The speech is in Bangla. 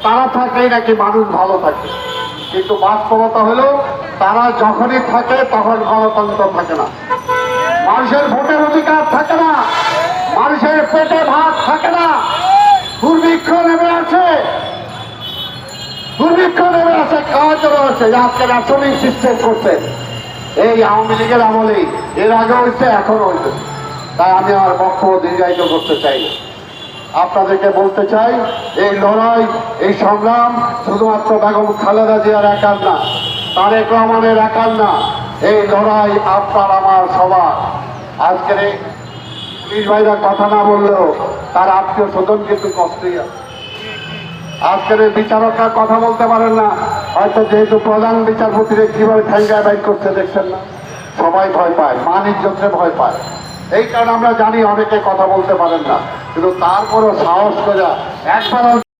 তারা থাকলেই নাকি মানুষ ভালো থাকে, কিন্তু বাস্তবতা হলো তারা যখনই থাকে তখন গণতন্ত্র থাকে না, মানুষের ভোটের অধিকার থাকে না, মানুষের পেটে ভাত থাকে না। দুর্ভিক্ষ নেমে আছে, দুর্ভিক্ষ নেমে আছে, খাওয়ার জন্য আছে। আজকে রেশনিং সিস্টেম করছে এই আওয়ামী লীগের আমলেই, এর আগে হয়েছে, এখনো হয়েছে। তাই আমি আমার বক্তব্য দীর্ঘায়িত করতে চাই না। আপনাদেরকে বলতে চাই, এই লড়াই, এই সংগ্রাম শুধুমাত্র বেগম খালেদা জিয়ার একার না, তারেক রহমানের একার না, এই লড়াই আপনার আমার সবার। আজকের এই পুলিশ ভাইরা কথা না বললেও তার আত্মীয় স্বজন কিন্তু কষ্টই আছে। আজকের এই বিচারকরা কথা বলতে পারেন না, হয়তো যেহেতু প্রধান বিচারপতিরে কিভাবে ঠ্যাঙ্গায় বাইর করছে দেখছেন না, সবাই ভয় পায়, মান ইজ্জতে ভয় পায়। এই কারণে আমরা জানি অনেকে কথা বলতে পারেন না, কিন্তু তারপরও সাহস করে একবার